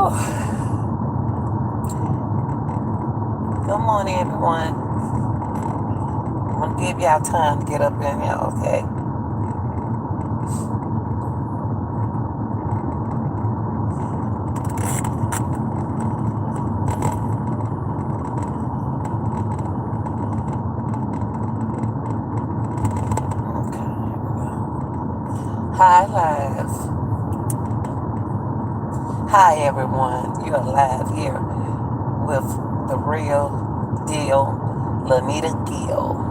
Good morning, everyone. I'm gonna give y'all time to get up in here, okay? Hi, live. Hi, everyone. You are live here with the real deal, Lanita Gill.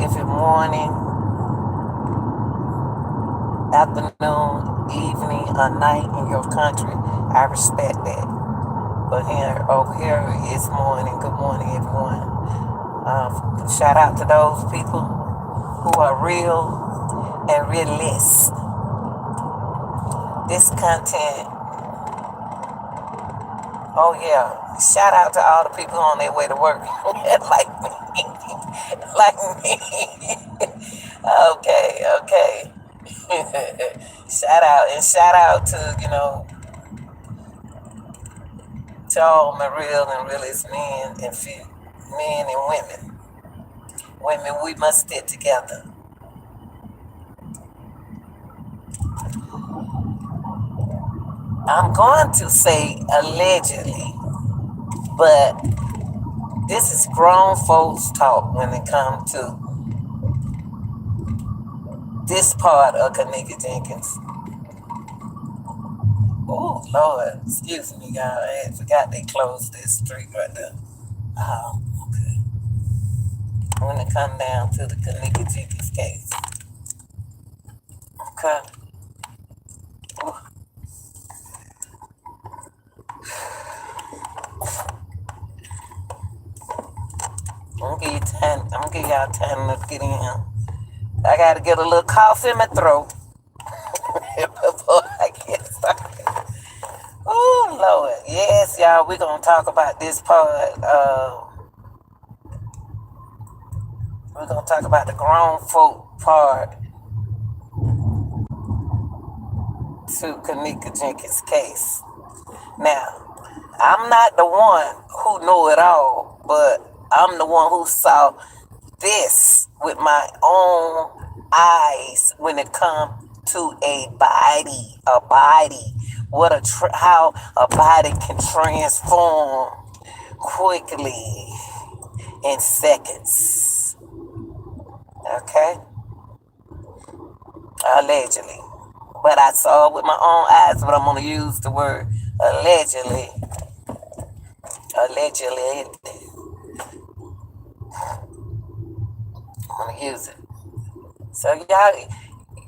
If it's morning, afternoon, evening, or night in your country, I respect that. But over here, it's morning. Good morning, everyone. Shout out to those people who are real and realist. This content, oh yeah, shout out to all the people on their way to work, like me, like me. Okay. Shout out to to all my real and realist men and men and women. Women, we must stick together. I'm going to say allegedly, but this is grown folks talk when it comes to this part of Kenneka Jenkins. Oh Lord, excuse me, y'all. I had forgot they closed this street right there. Okay. When it come down to the Kenneka Jenkins case. Okay. Ooh. I'm gonna give y'all time to get in here. I gotta get a little cough in my throat before I get started. Oh Lord, yes, y'all. We're gonna talk about this part. We're gonna talk about the grown folk part to Kenneka Jenkins' case. Now, I'm not the one who know it all, but I'm the one who saw this with my own eyes when it comes to a body. How a body can transform quickly in seconds. Okay? Allegedly. But I saw it with my own eyes, but I'm going to use the word allegedly. Allegedly. I'm going to use it. So y'all,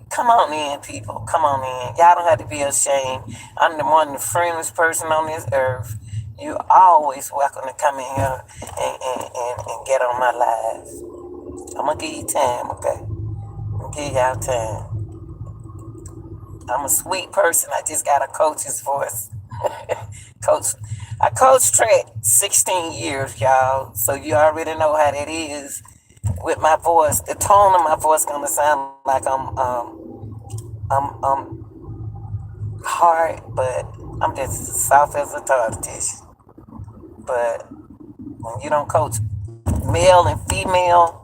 come on in, people. Come on in. Y'all don't have to be ashamed. I'm the one, the friendliest person on this earth. You always welcome to come in here and get on my live. I'm going to give you time, okay? I'm going to give y'all time. I'm a sweet person. I just got a coach's voice. I coached track 16 years, y'all. So you already know how that is with my voice. The tone of my voice gonna sound like I'm hard, but I'm just as soft as a tortoise. But when you don't coach male and female,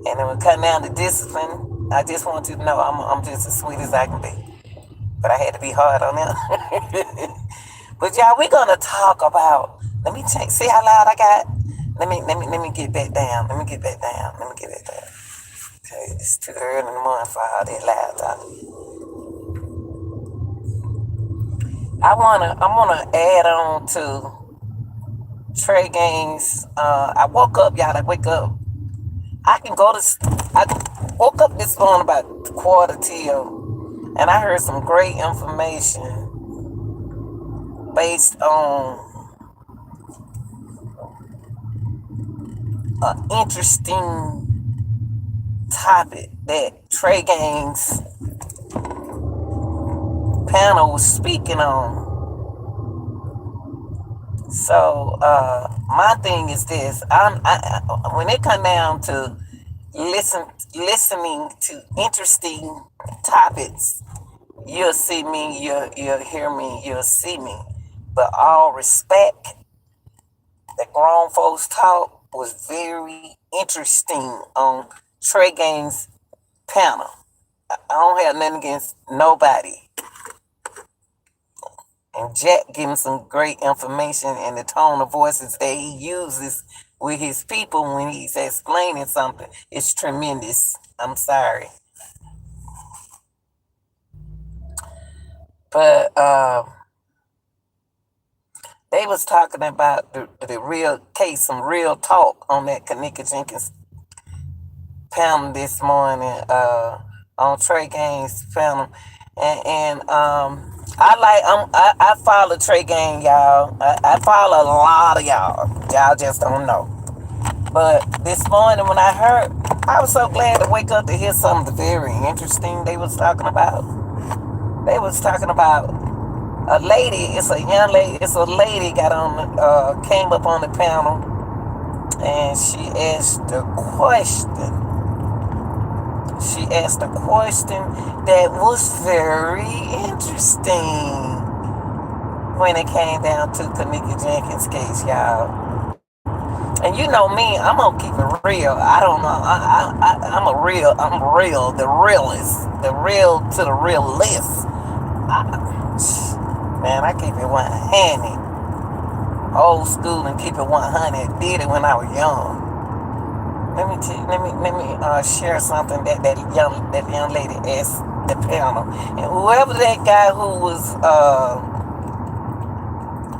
and then we come down to discipline, I just want you to know I'm just as sweet as I can be. But I had to be hard on them. But y'all, we're gonna talk about. Let me check. See how loud I got. Let me get back down. Let me get back down. Okay, it's too early in the morning for all that loud talking. I wanna add on to Trey Gaines. I woke up, y'all. I wake up. I woke up this morning about 1:15, and I heard some great information based on an interesting topic that Trey Gaines panel was speaking on. So my thing is this: when it comes down to listening to interesting topics, You'll see me, you'll hear me, you'll see me. But all respect, the grown folks talk was very interesting on Trey Gaines' panel. I don't have nothing against nobody. And Jack giving some great information, and the tone of voices that he uses with his people when he's explaining something is tremendous. I'm sorry. But they was talking about the real case, some real talk on that Kenneka Jenkins panel this morning, on Trey Gaines' panel. And I follow Trey Gaines, y'all. I follow a lot of y'all. Y'all just don't know. But this morning when I heard, I was so glad to wake up to hear something very interesting they was talking about. They was talking about a lady, it's a young lady, it's a lady got on, came up on the panel, and she asked a question. She asked a question that was very interesting when it came down to Kenneka Jenkins' case, y'all. And you know me, I'm gonna keep it real. I don't know. I'm real, the realest, the real to the realist. Man, I keep it 100, old school, and keep it 100. Did it when I was young. Let me share something that young lady asked the panel, and whoever that guy who was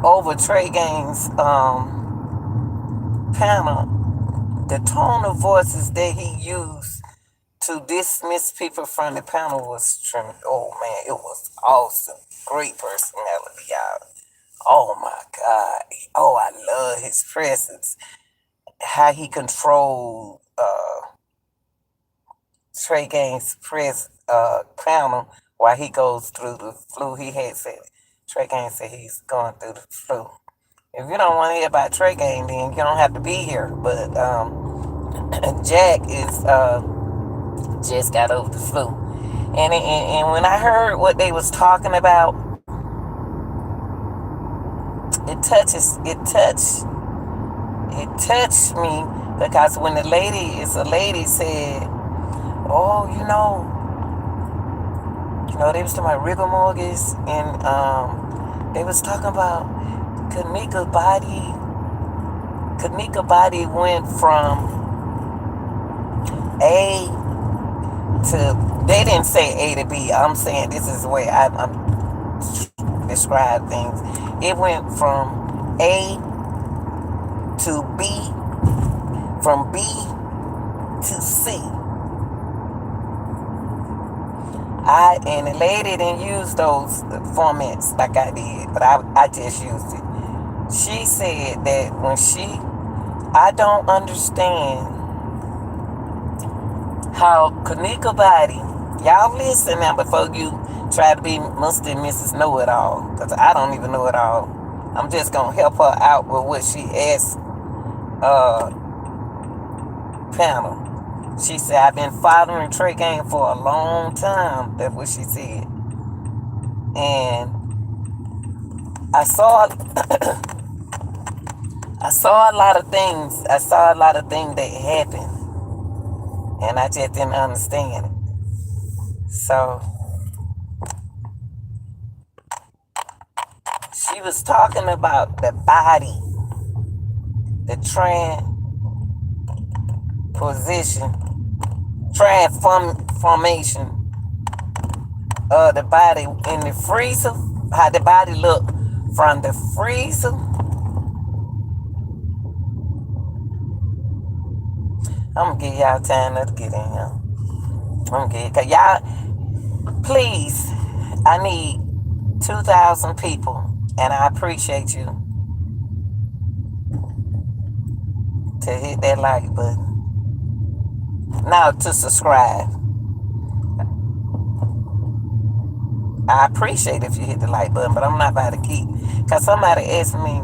over Trey Gaines' panel, the tone of voices that he used to dismiss people from the panel was tremendous. Oh man, it was awesome. Great personality, y'all. Oh my God. Oh, I love his presence. How he controlled Trey Gaines' panel while he goes through the flu. He had said, Trey Gaines said he's going through the flu. If you don't want to hear about Trey Gaines, then you don't have to be here. But Jack is just got over the flu. And when I heard what they was talking about, it touched me, because when a lady said, oh, they was talking about rigor mortgage, and they was talking about Kenneka body went from A to, they didn't say A to B. I'm saying this is the way I'm describe things. It went from A to B, from B to C. And the lady didn't use those formats like I did, but I just used it. She said that I don't understand how Kenneka body, y'all listen now before you try to be Mr. and Mrs. Know-It-All, because I don't even know it all. I'm just going to help her out with what she asked panel. She said, I've been following Trey Gaines for a long time. That's what she said. And I saw a lot of things. I saw a lot of things that happened. And I just didn't understand it. So she was talking about the body, the transformation of the body in the freezer, how the body looked from the freezer. I'm gonna give y'all time to get in here. Cause y'all, please, I need 2,000 people, and I appreciate you to hit that like button. Now to subscribe. I appreciate if you hit the like button, but I'm not about to keep. Because somebody asked me,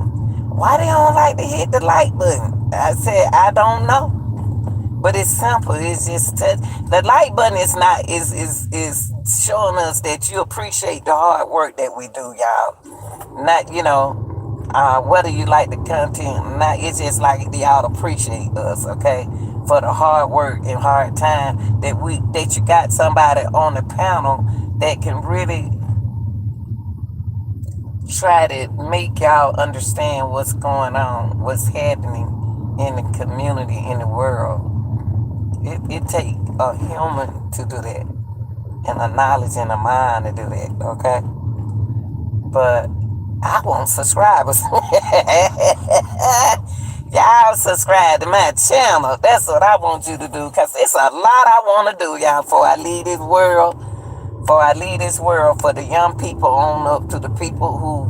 why they don't like to hit the like button? I said, I don't know. But it's simple. It's just the like button is showing us that you appreciate the hard work that we do, y'all. Not, whether you like the content, not, it's just like y'all appreciate us, okay, for the hard work and hard time that you got somebody on the panel that can really try to make y'all understand what's going on, what's happening in the community, in the world. It takes a human to do that, and a knowledge and a mind to do that, okay? But I want subscribers. Y'all subscribe to my channel. That's what I want you to do, because it's a lot I want to do, y'all, before I leave this world. Before I leave this world, for the young people on up to the people who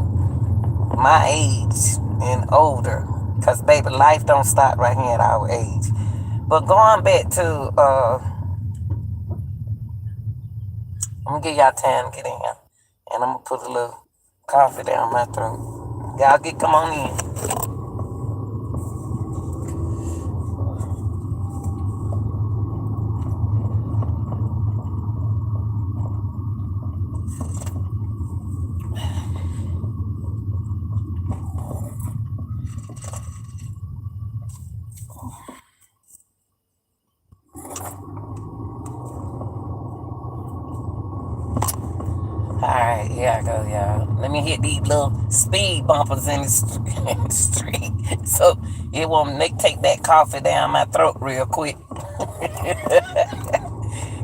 my age and older. Because, baby, life don't stop right here at our age. But going back to, I'm going to give y'all time to get in. And I'm going to put a little coffee down my throat. Y'all come on in. Alright, here I go, y'all. Let me hit these little speed bumpers in the street so it won't take that coffee down my throat real quick.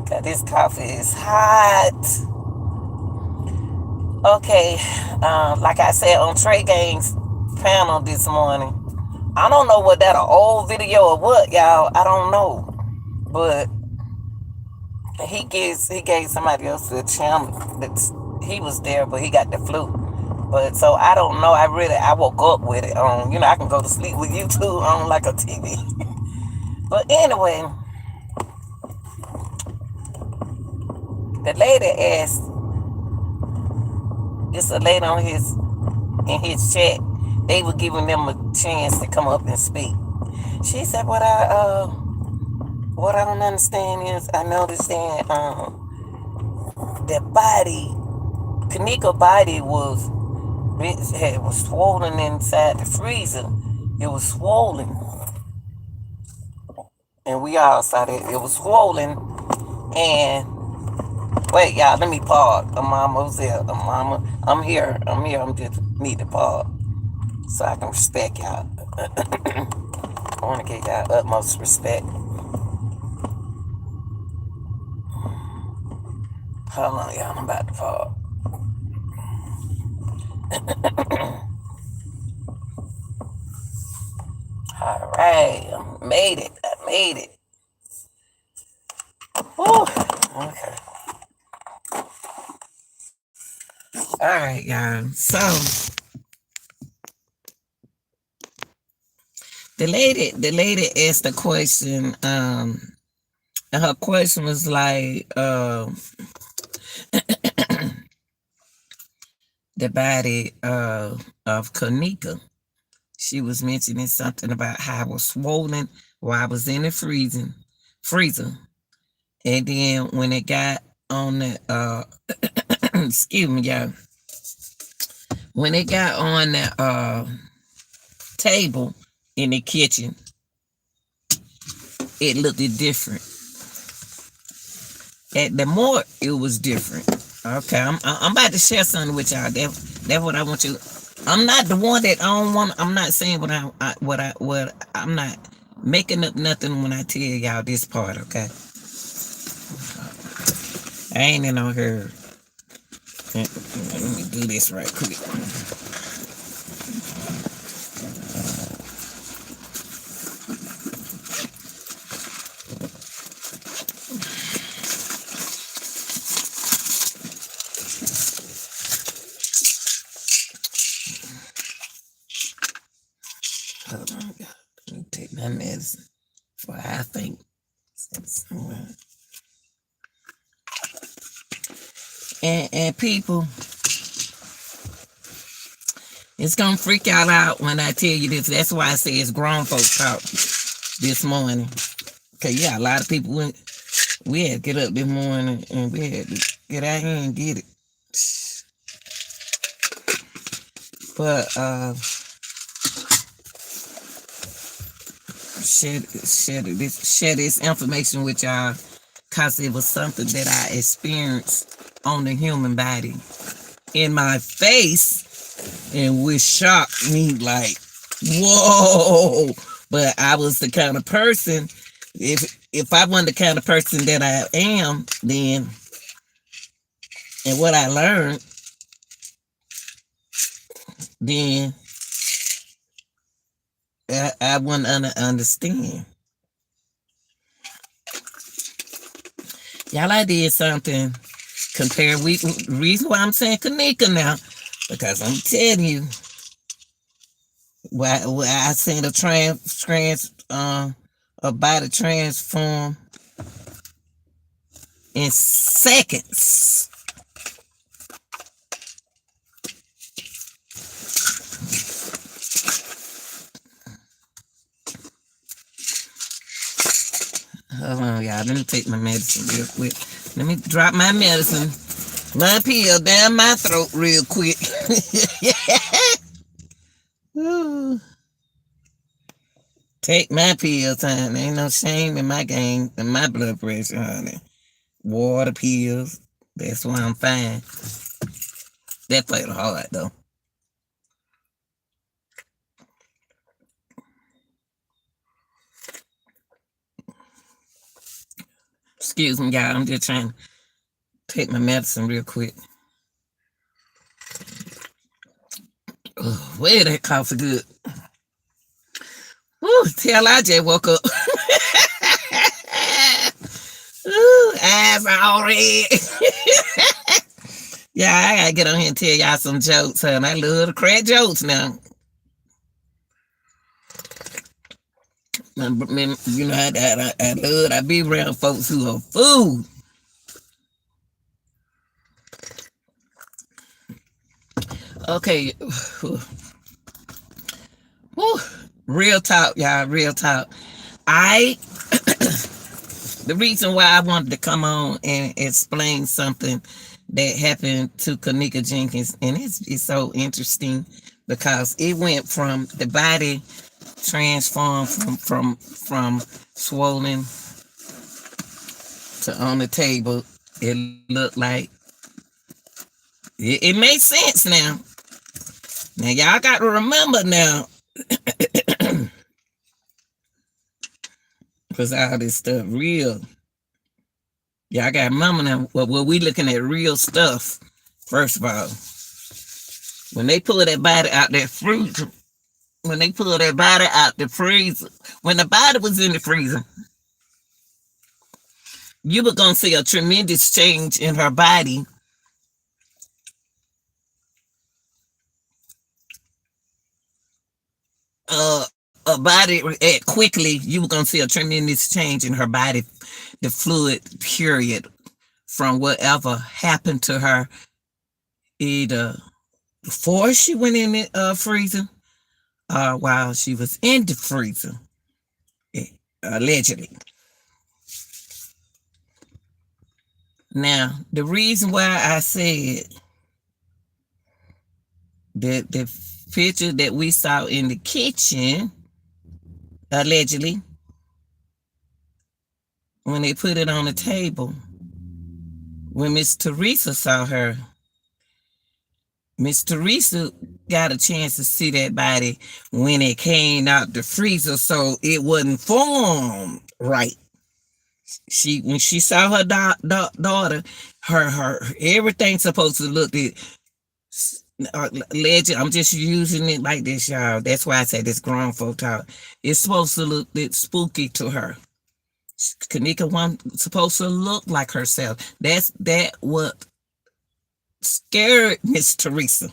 Cause this coffee is hot. Okay, like I said on Trey Gang's panel this morning, I don't know what that an old video or what, y'all. I don't know, but he gave somebody else a chance. He was there, but he got the flu. But so I don't know. I woke up with it on. I can go to sleep with you too on like a TV. But anyway, the lady asked. It's a lady in his chat. They were giving them a chance to come up and speak. She said, "What I don't understand is I noticed that the body, Kenneka body was swollen inside the freezer. It was swollen, and we all saw that it was swollen. And wait, y'all, let me pause. The mama's there. The mama, I'm here. I'm just need to pause so I can respect y'all. I want to give y'all utmost respect. Hold on, y'all. I'm about to pause. All right, I made it. Whew. Okay. All right, y'all. So the lady asked a question. And her question was like, the body of Kenneka. She was mentioning something about how I was swollen while I was in the freezer. And then when it got on the excuse me, y'all. When it got on the table in the kitchen, it looked different. At the more, it was different. Okay, I'm about to share something with y'all. That's what I want you. I'm not the one that I don't want. I'm not saying what I'm not making up nothing when I tell y'all this part. Okay, I ain't in no hurry. Let me do this right quick. Hold on, let me take my medicine for I think. And people, it's gonna freak y'all out when I tell you this. That's why I say it's grown folks talk this morning. Cause yeah, a lot of people we had to get up this morning and we had to Get out here and get it. But share this information with y'all because it was something that I experienced on the human body in my face, and which shocked me like, whoa. But I was the kind of person, if I wasn't the kind of person that I am, then, and what I learned, then I wouldn't understand. Y'all, I did something compared. Reason why I'm saying Kenneka now, because I'm telling you, why I seen a body transform in seconds. Hold on, y'all. Let me take my medicine real quick. Let me drop my medicine, my pill down my throat real quick. Take my pills, honey. Ain't no shame in my game and my blood pressure, honey. Water pills. That's why I'm fine. That played hard though. Excuse me, y'all. I'm just trying to take my medicine real quick. Oh, where that coffee good. Ooh, till I just woke up. Ooh, eyes all red. Yeah, I gotta get on here and tell y'all some jokes, huh? I love to crack jokes now. You know, I be around folks who are food. Okay. Whew. Real talk, y'all. Real talk. The reason why I wanted to come on and explain something that happened to Kenneka Jenkins, and it's so interesting because it went from the body transformed from swollen to on the table. It looked like it makes sense now. Now y'all got to remember now, because all this stuff real. Y'all got to remember now. Well, we looking at real stuff. First of all, when they pull that body out that freezer, when they pull that body out the freezer, when the body was in the freezer, you were gonna see a tremendous change in her body. A body quickly, you were gonna see a tremendous change in her body, the fluid period from whatever happened to her, either before she went in the freezer or while she was in the freezer, allegedly. Now, the reason why I said that the picture that we saw in the kitchen, allegedly, when they put it on the table, when Miss Teresa saw her, Miss Teresa got a chance to see that body when it came out the freezer, so it wasn't formed right. When she saw her daughter, her everything's supposed to look legend. I'm just using it like this, y'all. That's why I say this grown folk talk. It's supposed to look spooky to her. Kenneka wasn't supposed to look like herself. That what scared Miss Teresa.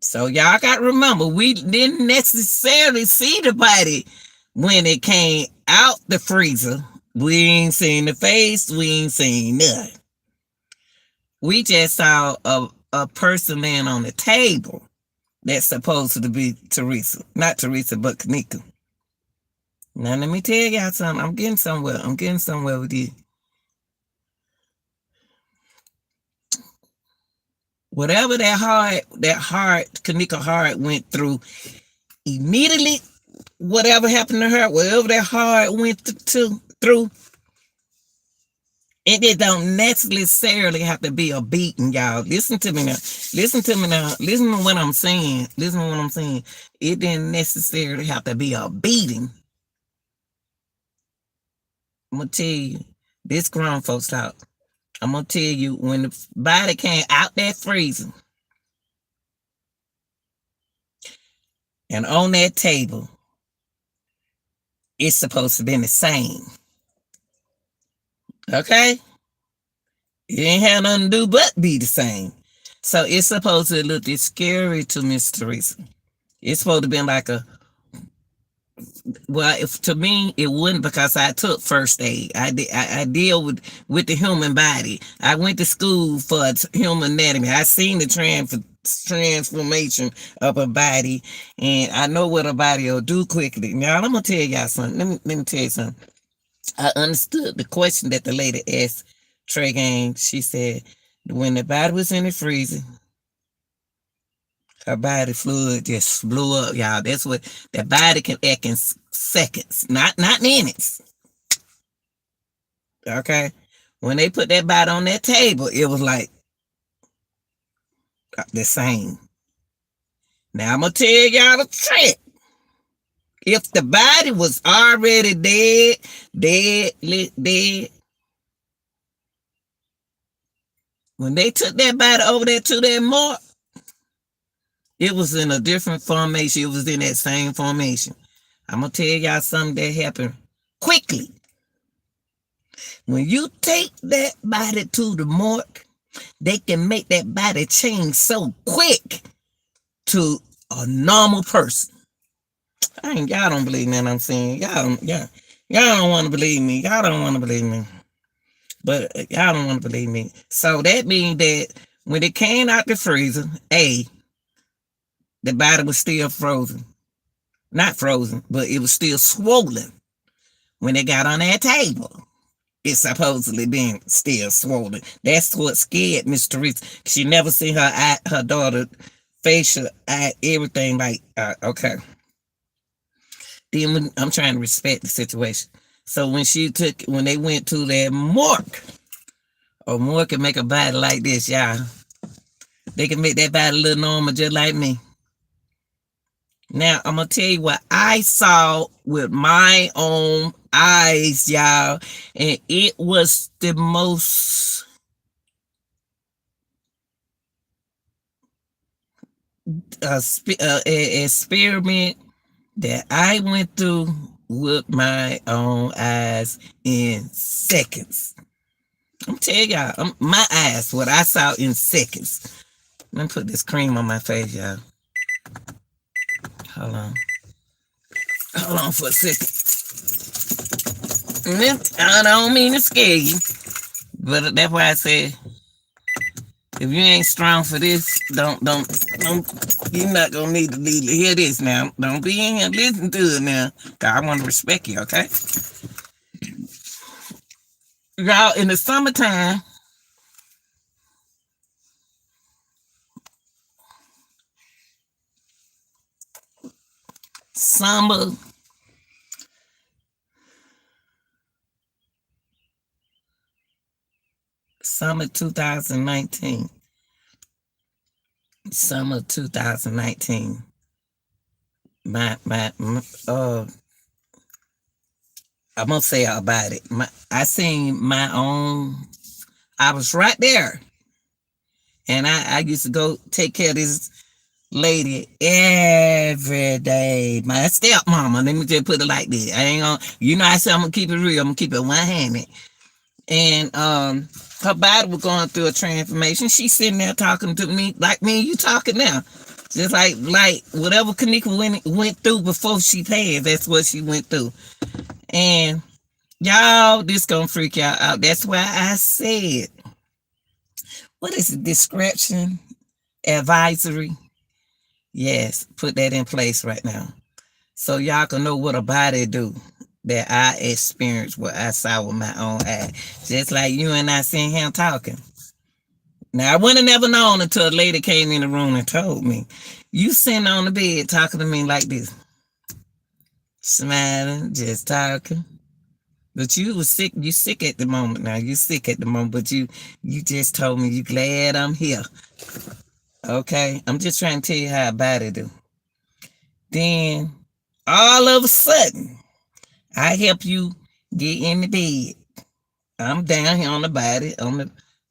So y'all got to remember, we didn't necessarily see the body when it came out the freezer. We ain't seen the face. We ain't seen nothing. We just saw a person laying on the table that's supposed to be Teresa. Not Teresa, but Kenneka. Now let me tell y'all something. I'm getting somewhere. I'm getting somewhere with you. Whatever that heart, Kenneka heart went through, immediately, whatever happened to her, whatever that heart went through, it don't necessarily have to be a beating, y'all. Listen to me now. Listen to me now. Listen to what I'm saying. Listen to what I'm saying. It didn't necessarily have to be a beating. I'm gonna tell you, this grown folks talk. I'm gonna tell you, when the body came out that freezer and on that table, it's supposed to be the same. Okay? It ain't have nothing to do but be the same. So it's supposed to look this scary to Miss Teresa. It's supposed to be like a, well, if to me it wouldn't, because I took first aid. I deal with the human body. I went to school for human anatomy. I seen the transformation of a body, and I know what a body will do quickly. Now I'm gonna tell y'all something. Let me tell you something. I understood the question that the lady asked Trey Gang. She said when the body was in the freezer, her body fluid just blew up, y'all. That's what that body can act in seconds, not minutes. Okay, when they put that body on that table, it was like the same. Now I'm gonna tell y'all the trick. If the body was already dead, when they took that body over there to that morgue, it was in a different formation. It was in that same formation. I'm gonna tell y'all something that happened quickly. When you take that body to the morgue, they can make that body change so quick to a normal person. Y'all don't believe me, I'm saying. Y'all don't want to believe me. Y'all don't want to believe me. But y'all don't want to believe me. So that means that when it came out the freezer, the body was still frozen. Not frozen, but it was still swollen when it got on that table. It's supposedly been still swollen. That's what scared Miss Teresa. She never seen her daughter facial, everything like, okay. Then I'm trying to respect the situation. So when they went to that morgue, a morgue can make a body like this, y'all. They can make that body a little normal just like me. Now, I'm going to tell you what I saw with my own eyes, y'all. And it was the most experiment that I went through with my own eyes in seconds. I'm telling y'all, my eyes, what I saw in seconds. Let me put this cream on my face, y'all. Hold on for a second. I don't mean to scare you, but that's why I said, if you ain't strong for this, don't. You're not gonna need to hear this now. Don't be in here listening to it now, cause I want to respect you, okay? Y'all, in the summertime, summer 2019. Summer 2019. My I'm gonna say about it. I seen my own. I was right there, and I used to go take care of this lady every day. My stepmama. Let me just put it like this. I ain't gonna. I said I'm gonna keep it real. I'm gonna keep it one-handed. And her body was going through a transformation. She's sitting there talking to me like me and you talking now. Just like whatever Kenneka went through before she passed, that's what she went through. And y'all, this gonna freak y'all out. That's why I said, what is it? Description advisory? Yes, put that in place right now. So y'all can know what a body do that I experienced, what I saw with my own eye. Just like you and I sitting here talking. Now I wouldn't have never known until a lady came in the room and told me, "You sitting on the bed talking to me like this, smiling, just talking." But you was sick. You sick at the moment. Now you sick at the moment. But you just told me you glad I'm here. Okay, I'm just trying to tell you how body do. Then all of a sudden, I help you get in the bed. I'm down here on the body.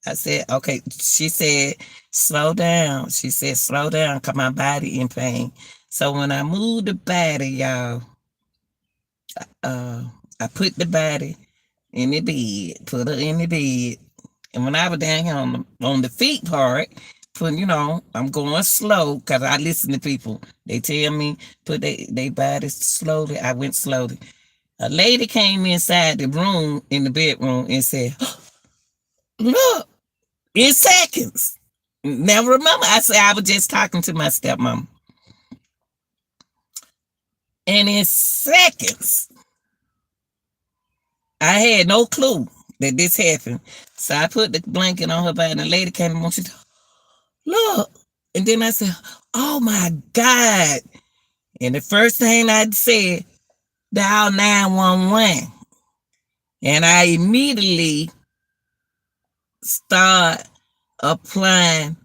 I said, okay. She said, slow down. She said, slow down, cause my body in pain. So when I moved the body, y'all, uh, I put the body in the bed, put her in the bed. And when I was down here on the feet part, I'm going slow because I listen to people. They tell me put they body slowly. I went slowly. A lady came inside the room in the bedroom and said, "Look, in seconds." Now remember, I said I was just talking to my stepmom, and in seconds, I had no clue that this happened. So I put the blanket on her body, and the lady came and she said, "Look," and then I said, "Oh my God!" And the first thing I said, dial 911, and I immediately start applying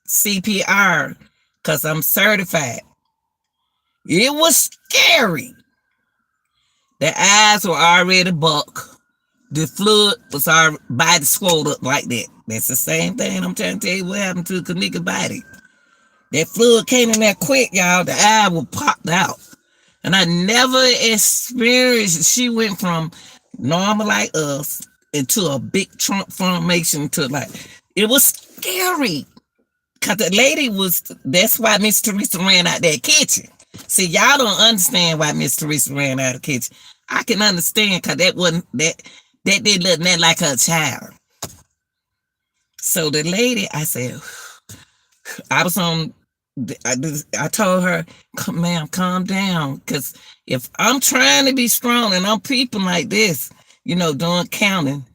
CPR because I'm certified. It was scary. The eyes were already buck. The fluid was already body swelled up like that. That's the same thing I'm trying to tell you what happened to Kenneka body. That fluid came in there quick, y'all. The eye was popped out. And I never experienced, she went from normal like us into a big Trump formation to like, it was scary. Cause the lady that's why Miss Teresa ran out that kitchen. See, y'all don't understand why Miss Teresa ran out of the kitchen. I can understand cause that didn't look nothing like her child. So the lady, I said, I was on, I told her, ma'am, calm down. Because if I'm trying to be strong and I'm peeping like this, doing counting,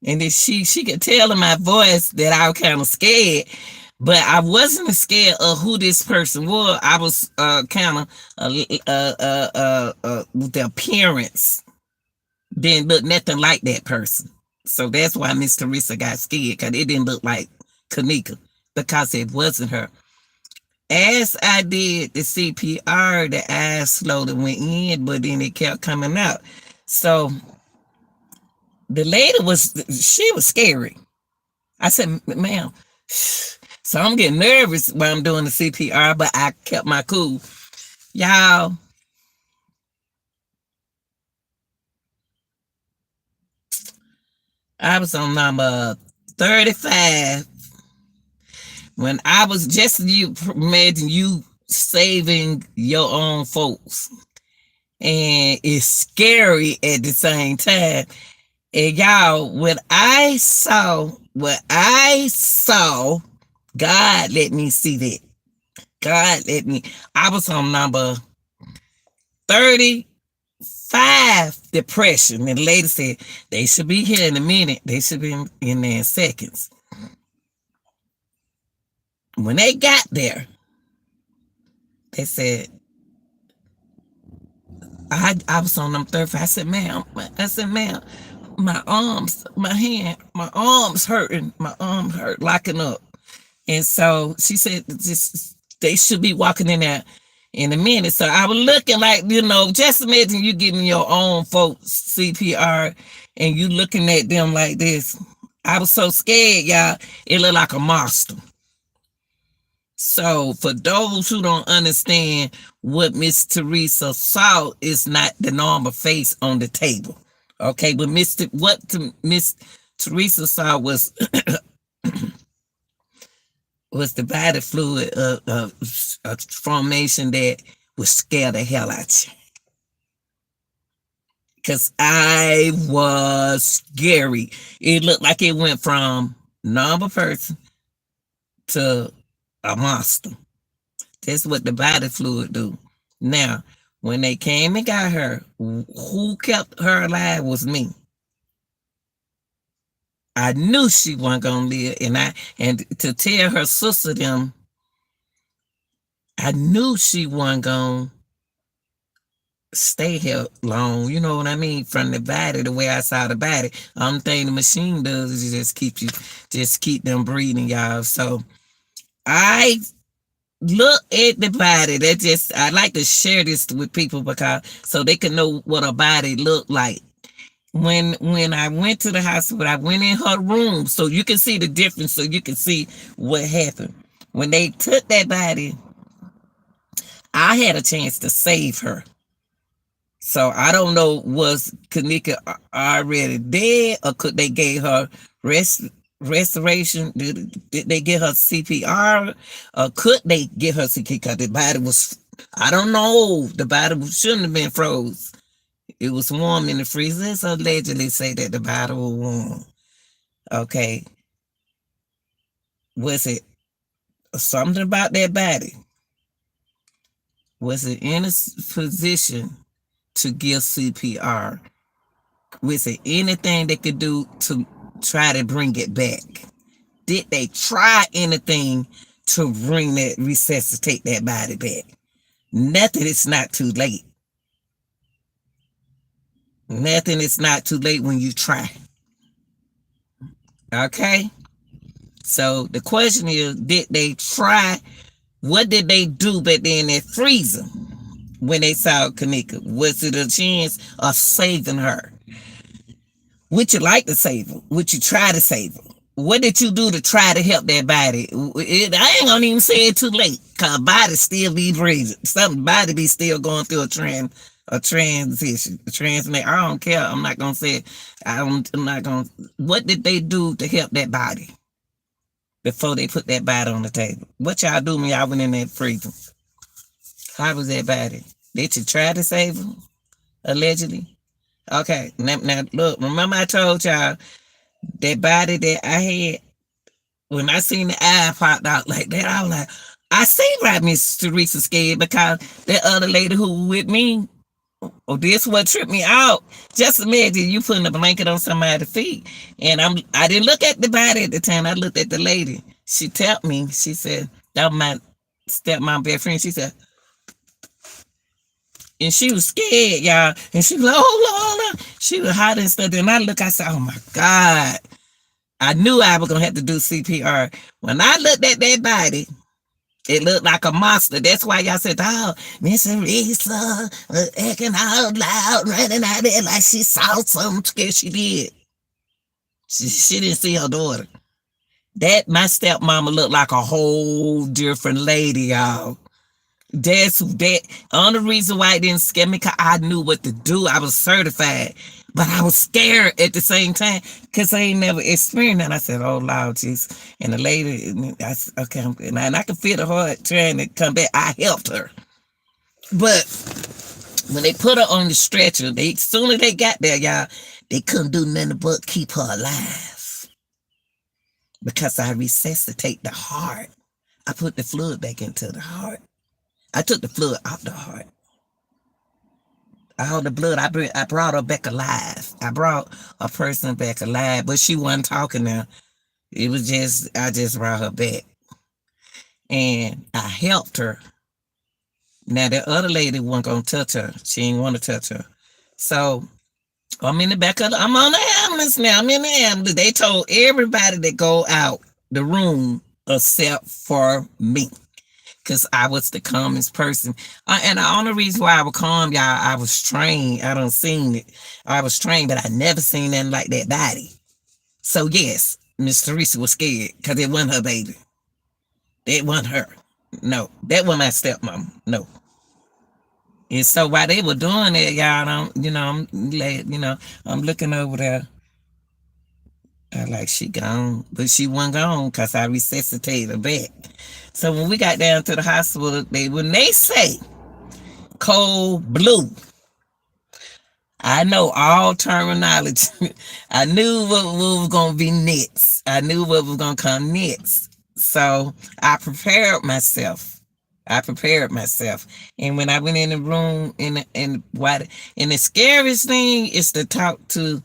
and then she could tell in my voice that I was kind of scared, but I wasn't scared of who this person was. I was kind of with the appearance didn't look nothing like that person. So that's why Miss Teresa got scared because it didn't look like Kenneka because it wasn't her. As I did the CPR, the eyes slowly went in, but then it kept coming out. So the lady she was scary. I said, ma'am. So I'm getting nervous while I'm doing the CPR, but I kept my cool. Y'all, I was on number 35 when I was just, you imagine you saving your own folks. And it's scary at the same time. And y'all, what I saw, God let me see that. God let me. I was on number 35 depression. And the lady said, they should be here in a minute. They should be in there in seconds. When they got there, they said, I was on number 35. I said, ma'am, my arms hurting. My arms hurt, locking up. And so she said, they should be walking in there in a minute. So I was looking like, just imagine you giving your own folks CPR and you looking at them like this. I was so scared, y'all. It looked like a monster. So for those who don't understand what Miss Teresa saw is not the normal face on the table. Okay, but Miss Teresa saw was the body fluid of a formation that would scare the hell out you. Because I was scary. It looked like it went from normal person to a monster. That's what the body fluid do. Now, when they came and got her, who kept her alive was me. I knew she wasn't gonna live, and to tell her sister them, I knew she wasn't gonna stay here long. You know what I mean? From the body, the way I saw the body. Only thing the machine does is just keep them breathing, y'all. So I look at the body. I like to share this with people because so they can know what a body looked like. When I went to the hospital, I went in her room so you can see the difference, so you can see what happened. When they took that body, I had a chance to save her. So I don't know, was Kenneka already dead, or could they gave her restoration? Did they give her CPR, or could they give her CPR? Because the body was, I don't know, the body shouldn't have been froze. It was warm in the freezer. So allegedly say that the body was warm. Okay. Was it something about that body? Was it in a position to give CPR? Was it anything they could do to try to bring it back? Did they try anything to resuscitate that body back? Nothing. It's not too late. Nothing is not too late when you try. Okay? So the question is, did they try? What did they do back then in that freezer when they saw Kenneka? Was it a chance of saving her? Would you like to save her? Would you try to save her? What did you do to try to help that body? I ain't gonna even say it too late, cause body still be breathing. Somebody be still going through a transition, a transmit. I don't care. I'm not gonna say it. I'm not gonna. What did they do to help that body before they put that body on the table? What y'all do when y'all went in that freezer? How was that body? Did you try to save her? Allegedly. Okay. Now look. Remember I told y'all that body that I had, when I seen the eye popped out like that, I was like, I see why Miss Teresa scared, because that other lady who with me, this what tripped me out. Just imagine you putting a blanket on somebody's feet. And I didn't look at the body at the time. I looked at the lady. She tapped me. She said, that was my stepmom best friend. She said, and she was scared, y'all. And she was like, oh, Lord. She was hot and stuff. And I look, I said, oh my God. I knew I was going to have to do CPR. When I looked at that body, it looked like a monster. That's why y'all said, oh, Miss Teresa acting out loud, running out there like she saw something. Because she did. She didn't see her daughter. That, my stepmama looked like a whole different lady, y'all. That's that. Only reason why it didn't scare me, because I knew what to do. I was certified, but I was scared at the same time because I ain't never experienced that. I said, "Oh Lord, jeez!" And the lady, I said, "Okay," and I could feel the heart trying to come back. I helped her, but when they put her on the stretcher, as soon as they got there, y'all, they couldn't do nothing but keep her alive because I resuscitate the heart. I put the fluid back into the heart. I took the fluid out the heart. All the blood, I brought her back alive. I brought a person back alive, but she wasn't talking now. It was I just brought her back. And I helped her. Now, the other lady wasn't going to touch her. She didn't want to touch her. So, I'm in the back of I'm on the ambulance now. I'm in the ambulance. They told everybody to go out the room except for me, because I was the calmest person. And the only reason why I was calm, y'all, I was trained. I done seen it. I was trained, but I never seen nothing like that body. So yes, Miss Teresa was scared because it wasn't her baby. It wasn't her. No, that wasn't my stepmom. No. And so while they were doing that, y'all, I'm looking over there. I like, she gone, but she wasn't gone because I resuscitated her back. So when we got down to the hospital, when they say cold blue, I know all terminology. I knew what was going to be next. I knew what was going to come next. So I prepared myself. And when I went in the room, and the scariest thing is to talk to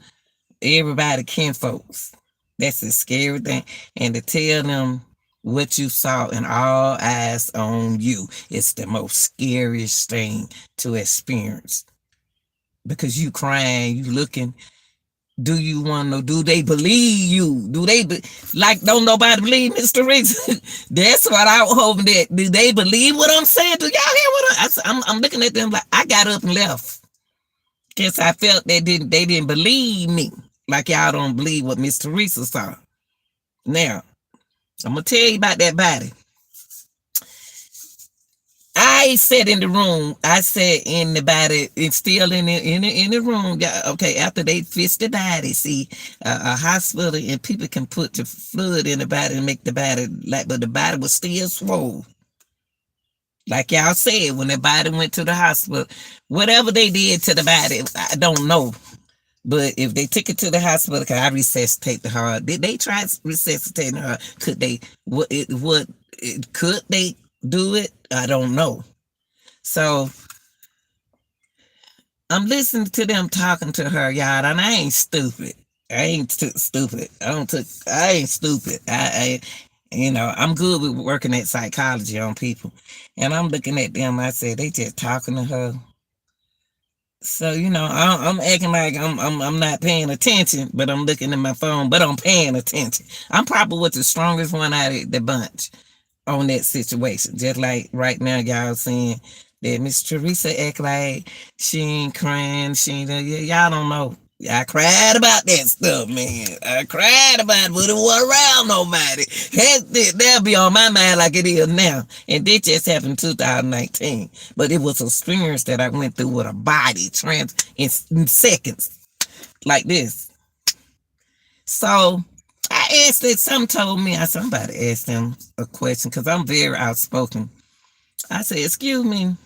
everybody, kinfolks. That's the scary thing. And to tell them what you saw and all eyes on you, it's the most scariest thing to experience. Because you crying, you looking. Do you want to know? Do they believe you? Like, don't nobody believe Mr. Riggs? That's what I was hoping that. Do they believe what I'm saying? Do y'all hear what I'm looking at them like I got up and left. Guess I felt they didn't believe me. Like y'all don't believe what Miss Teresa saw. Now, I'm gonna tell you about that body. I sat in the room. I sat in the body. It's still in the room. Yeah, okay, after they fix the body, see, a hospital and people can put the fluid in the body and make the body like, but the body was still swole. Like y'all said, when the body went to the hospital, whatever they did to the body, I don't know. But if they took it to the hospital, cause I resuscitate the heart. Did they try resuscitating the heart? Could they? Could they do it? I don't know. So I'm listening to them talking to her, y'all, and I ain't stupid. I ain't stupid. I ain't stupid. I'm good with working at psychology on people, and I'm looking at them. I said they just talking to her. So I'm acting like I'm not paying attention, but I'm looking at my phone, but I'm paying attention. I'm probably was the strongest one out of the bunch on that situation. Just like right now, y'all saying that Miss Teresa act like she ain't crying. She ain't, y'all don't know. I cried about that stuff, man. I cried about it, but it wasn't around nobody. That'll be on my mind like it is now. And this just happened in 2019. But it was an experience that I went through with a body trans in seconds, like this. So I asked that some told me, somebody asked them a question because I'm very outspoken. I said, "Excuse me,"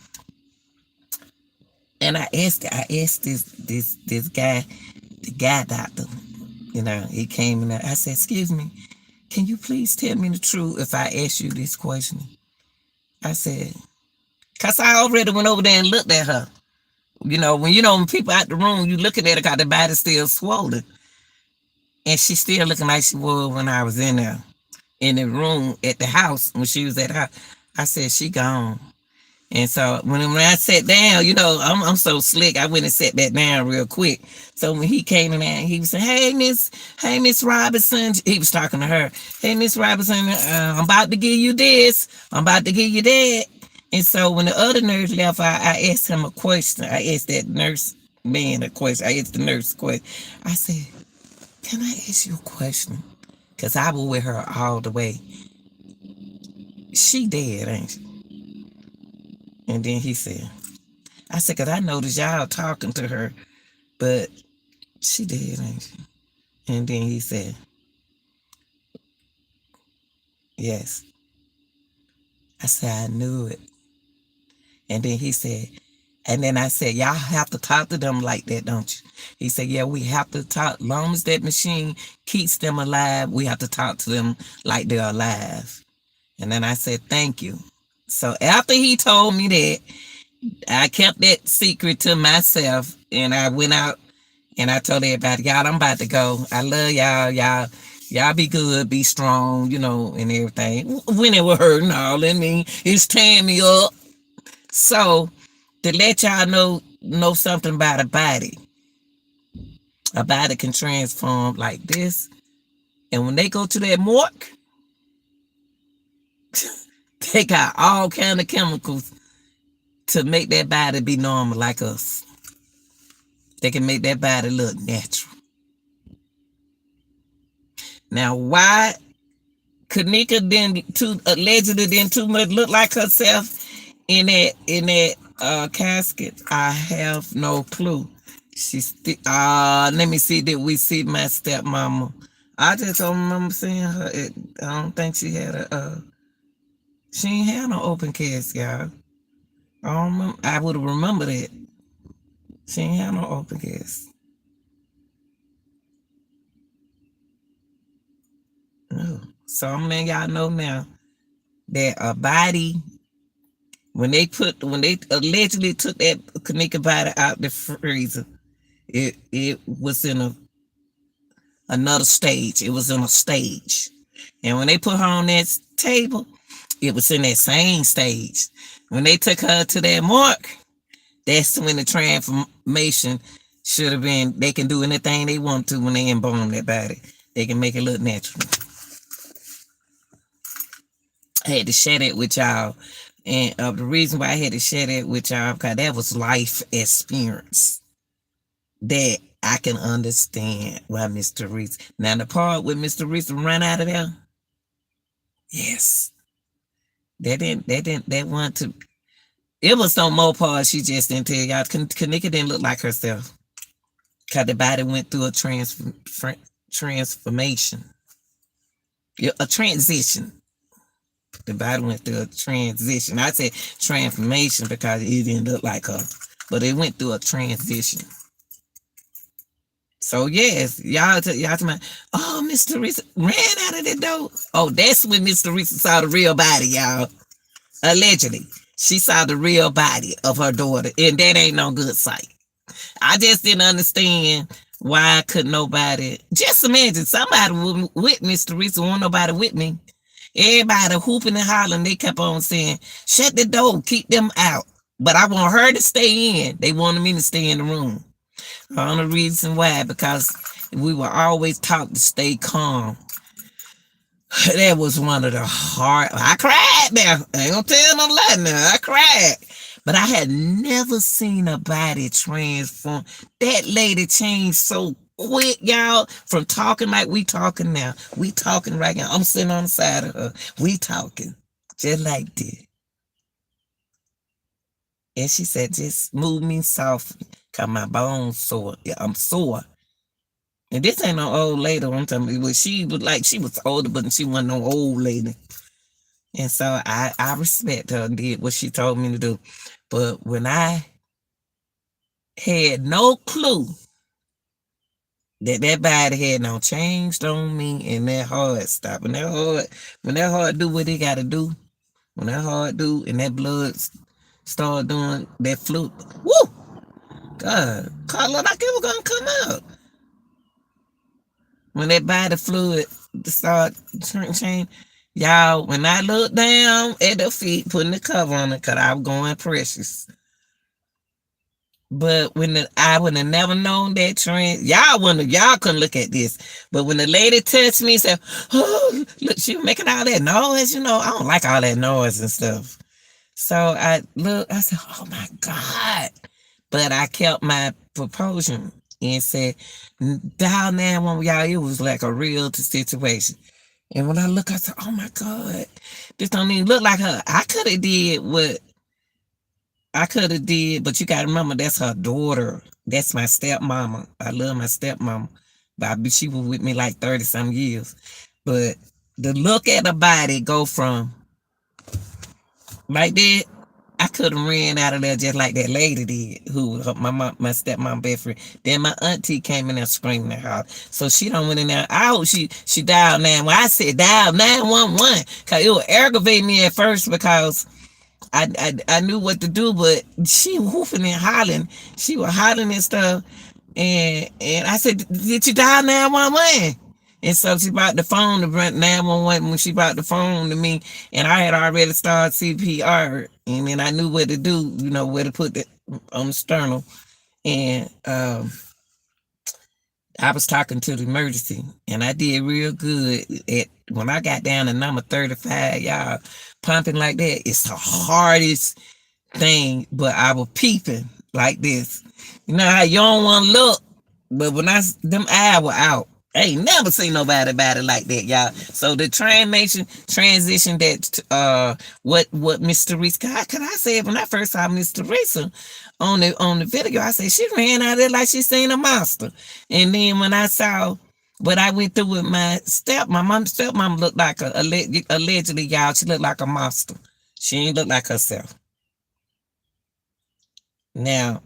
and I asked this guy, the guy doctor. He came in there. I said, "Excuse me, can you please tell me the truth if I ask you this question?" I said, "Cause I already went over there and looked at her. When people out the room, you looking at her, cause the body's still swollen, and she's still looking like she was when I was in there." In the room at the house when she was at her. I said, she gone. And so when I sat down, I'm so slick. I went and sat that down real quick. So when he came in there, he was saying, hey, Miss Robinson. He was talking to her. Hey, Miss Robinson, I'm about to give you this. I'm about to give you that. And so when the other nurse left, I asked him a question. I asked that nurse man a question. I asked the nurse a question. I said, can I ask you a question? Because I was with her all the way. She dead, ain't she? And then he said, I said, because I noticed y'all talking to her, but she dead, ain't she? And then he said, yes. I said, I knew it. And then he said, and then I said, y'all have to talk to them like that, don't you? He said, yeah, we have to talk. Long as that machine keeps them alive, we have to talk to them like they're alive. And then I said, thank you. So after he told me that, I kept that secret to myself and I went out and I told everybody, y'all, I'm about to go. I love y'all. Y'all be good, be strong, and everything. When it was hurting all in me, it's tearing me up. So to let y'all know something about a body can transform like this. And when they go to that morgue, they got all kind of chemicals to make that body be normal like us. They can make that body look natural. Now, why Kenneka allegedly didn't too much look like herself in that casket? I have no clue. Let me see. Did we see my stepmama? I just don't remember seeing her. I don't think she had she ain't had no open casket, y'all. I don't remember. I would have remembered it. She ain't had no open casket. No. So I'm letting y'all know now that a body, when they allegedly took that Kenneka body out the freezer, it was in another stage. It was on a stage. And when they put her on that table, it was in that same stage. When they took her to that mark, that's when the transformation should have been. They can do anything they want to when they embalm their body. They can make it look natural. I had to share that with y'all. And the reason why I had to share that with y'all, because that was life experience that I can understand why Mr. Reese. Now, the part with Mr. Reese ran out of there, yes. That want to. It was some more parts she just didn't tell y'all. Kenneka didn't look like herself. Because the body went through a transformation, a transition. The body went through a transition. I said transformation because it didn't look like her, but it went through a transition. So yes, y'all talking about, oh, Mr. Reese ran out of the door. Oh, that's when Mr. Reese saw the real body, y'all. Allegedly, she saw the real body of her daughter, and that ain't no good sight. I just didn't understand why could nobody. Just imagine somebody with Mr. Reese, want nobody with me. Everybody hooping and hollering. They kept on saying, shut the door, keep them out. But I want her to stay in. They wanted me to stay in the room. The only reason why, because we were always taught to stay calm. That was one of the hard. I cried now. I ain't gonna tell no lie now. I cried. But I had never seen a body transform. That lady changed so quick, y'all, from talking like we talking now. We talking right now. I'm sitting on the side of her. We talking just like this. And she said, just move me softly, cause my bones sore. Yeah, I'm sore. And this ain't no old lady. I'm talking about. She was older, but she wasn't no old lady. And so I respect her and did what she told me to do. But when I had no clue that body had no changed on me and that heart stopped. When that heart do what it gotta do, when that heart do and that blood start doing that fluid, woo! God, Carla, like it was gonna come out. When that body fluid start change, y'all, when I looked down at the feet, putting the cover on it, cause I was going precious. But I would have never known that trend. Y'all couldn't look at this. But when the lady touched me and said, oh, look, she was making all that noise, I don't like all that noise and stuff. So I said, oh my God. But I kept my proposal and said, dial 911, y'all, it was like a real situation. And when I look, I said, oh my God, this don't even look like her. I could have did what I could have did, but you got to remember that's her daughter. That's my stepmama. I love my stepmama, but she was with me like 30 some years. But the look at the body go from like that. I could have ran out of there just like that lady did, who my stepmom best friend. Then my auntie came in there screaming at her, so she don't went in there. She dialed 911. I said dial 911 because it would aggravate me at first because I knew what to do, but she whooping and hollering. She was hollering and stuff. And I said, did you dial 911? And so she brought the phone to 911 when she brought the phone to me, and I had already started CPR, and then I knew what to do, where to put it on the sternum. And I was talking to the emergency, and I did real good when I got down to number 35, y'all. Pumping like that, it's the hardest thing, but I was peeping like this. You know how you don't want to look, but when them eyes were out, I ain't never seen nobody about it like that, y'all. So the transition that what Mr. Reese, cause I said when I first saw Mr. Reese on the video, I said she ran out there like she seen a monster. And then when I saw what I went through with my stepmom looked like allegedly, y'all, she looked like a monster. She ain't look like herself. Now,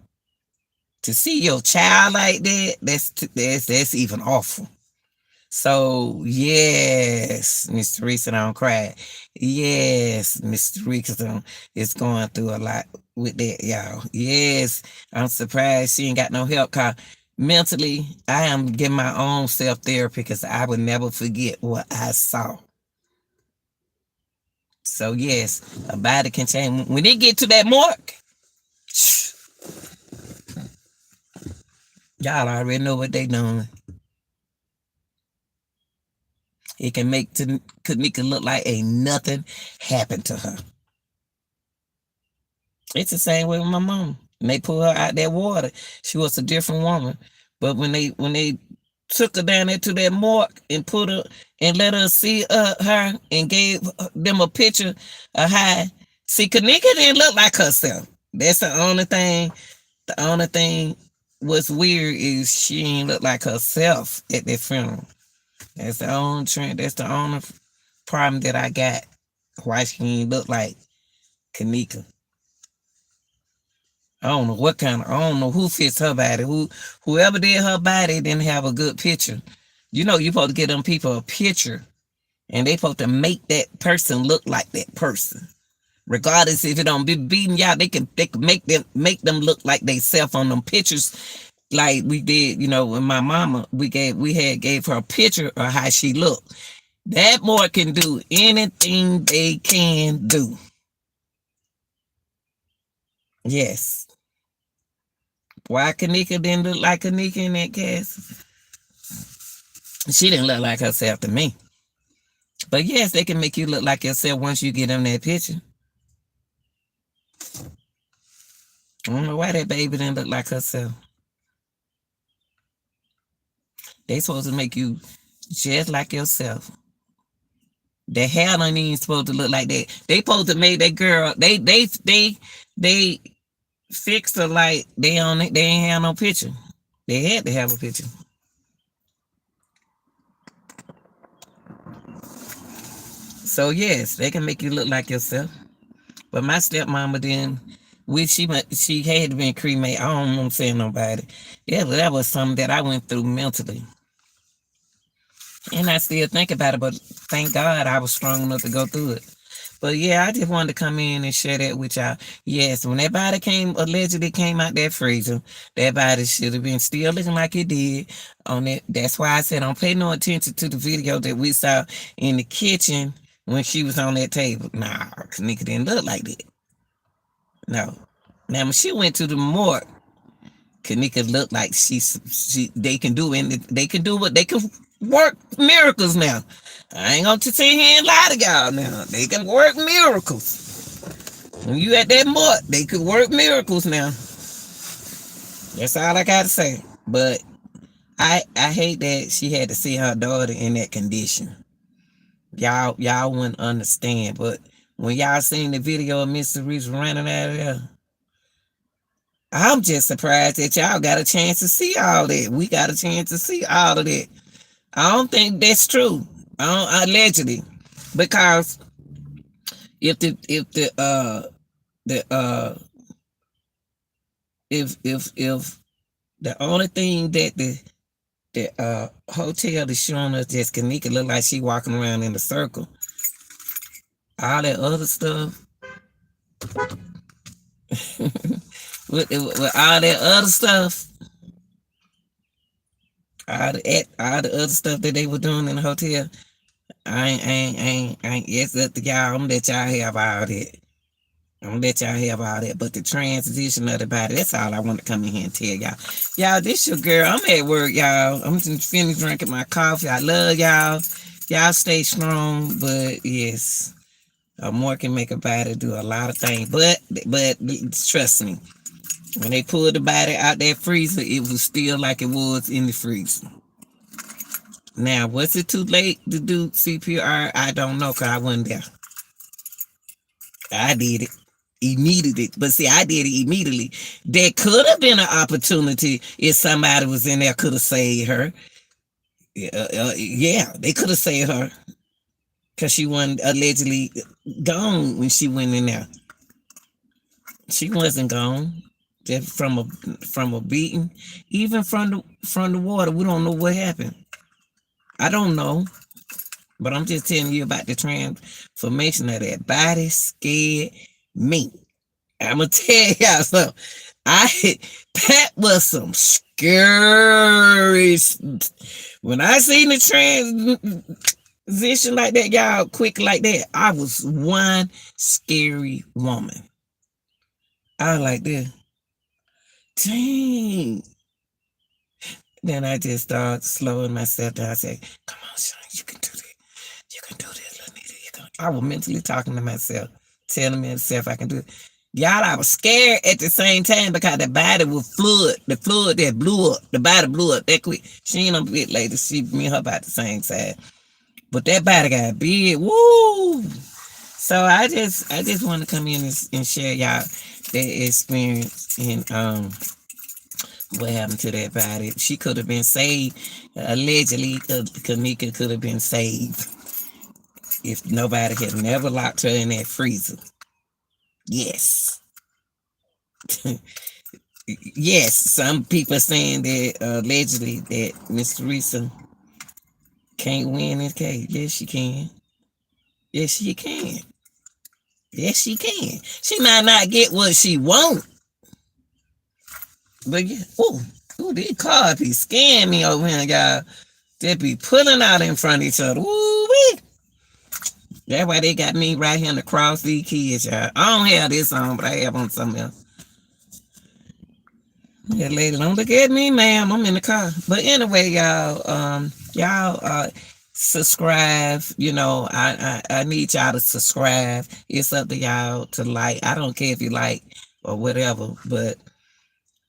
to see your child like that, that's even awful. So yes, Mr. Reese don't cry. Yes, Mr. Reese is going through a lot with that, y'all. Yes, I'm surprised she ain't got no help. Cause Mentally, I am getting my own self therapy because I would never forget what I saw. So yes, a body can change. When they get to that mark, y'all already know what they doing. It can make Kenneka look like ain't nothing happened to her. It's the same way with my mom. When they pull her out that water, she was a different woman. But when they took her down there to that morgue and put her and let her see her and gave them a picture of how, see, Kenneka didn't look like herself. That's the only thing. The only thing what's weird is she ain't look like herself at that funeral. That's the only trend. That's the only problem that I got. Why she ain't look like Kenneka. I don't know what kind of, I don't know who fits her body. Whoever did her body didn't have a good picture. You know, you supposed to get them people a picture and they supposed to make that person look like that person. Regardless if it don't be beating y'all, they can make them look like they self on them pictures. Like we did, you know, when my mama, we gave her a picture of how she looked. That boy can do anything they can do. Yes. Why Kenneka didn't look like Kenneka in that cast? She didn't look like herself to me. But yes, they can make you look like yourself once you get them that picture. I don't know why that baby didn't look like herself. They supposed to make you just like yourself. The hair don't even supposed to look like that. They supposed to make that girl. They fixed her like they on it. They ain't have no picture. They had to have a picture. So yes, they can make you look like yourself. But my stepmama didn't. She had been cremated. I don't want to say nobody. Yeah, but that was something that I went through mentally. And I still think about it, but thank God I was strong enough to go through it. But yeah, I just wanted to come in and share that with y'all. Yes, when that body allegedly came out that freezer, that body should have been still looking like it did on it. That's why I said don't pay no attention to the video that we saw in the kitchen when she was on that table. Nah, Kenneka didn't look like that. No. Now when she went to the morgue, Kenneka looked like they can do what they can work miracles now. I ain't gonna sit here and lie to y'all now. They can work miracles. When you at that morgue, they could work miracles now. That's all I gotta say. But I hate that she had to see her daughter in that condition. Y'all wouldn't understand. But when y'all seen the video of Mr. Reese running out of there, I'm just surprised that y'all got a chance to see all that. We got a chance to see all of that. I don't think that's true. Allegedly, because if the only thing that the hotel is showing us that Kenneka look like she walking around in a circle, all that other stuff with all that other stuff, all the other stuff that they were doing in the hotel. It's up to y'all. I'm gonna let y'all have all that. But the transition of the body, that's all I want to come in here and tell y'all. Y'all, this your girl. I'm at work, y'all. I'm just finished drinking my coffee. I love y'all. Y'all stay strong. But yes, more can make a body do a lot of things. But trust me, when they pulled the body out that freezer, it was still like it was in the freezer. Now, was it too late to do CPR? I don't know, because I wasn't there. I did it immediately. But see, I did it immediately. There could have been an opportunity if somebody was in there could have saved her. Yeah, they could have saved her. Because she wasn't allegedly gone when she went in there. She wasn't gone. Just from a beating. Even from the water, we don't know what happened. I don't know. But I'm just telling you about the transformation of that body scared me. I'm gonna tell y'all something. That was some Girl, when I seen the transition like that, y'all, quick like that, I was one scary woman. I was like this. Dang. Then I just started slowing myself down. I said, come on, Sean, you can do this. You can do this, Lanita. You can. I was mentally talking to myself, telling myself I can do it. Y'all, I was scared at the same time because the body was flood. The flood that blew up. The body blew up that quick. She ain't a bit later. She, me and her about the same side. But that body got big. Woo! So I just want to come in and share y'all that experience and what happened to that body. She could have been saved. Allegedly, Kenneka could have been saved if nobody had never locked her in that freezer. Yes. Yes, some people saying that allegedly that Miss Teresa can't win this case. Yes, she can. Yes, she can. Yes, she can. She might not get what she want, but yeah. Oh, these cars be scaring me over here, y'all. They be pulling out in front of each other. Woo wee. That's why they got me right here to cross these kids, y'all. I don't have this on, but I have on something else. Yeah, lady, don't look at me, ma'am. I'm in the car. But anyway, y'all subscribe. I need y'all to subscribe. It's up to y'all to like. I don't care if you like or whatever, but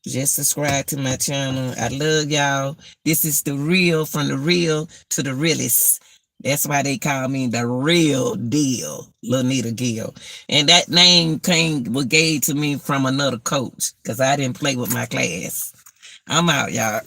just subscribe to my channel. I love y'all. This is the real, from the real to the realest. That's why they call me the real deal, Lanita Gill. And that name was gave to me from another coach because I didn't play with my class. I'm out, y'all.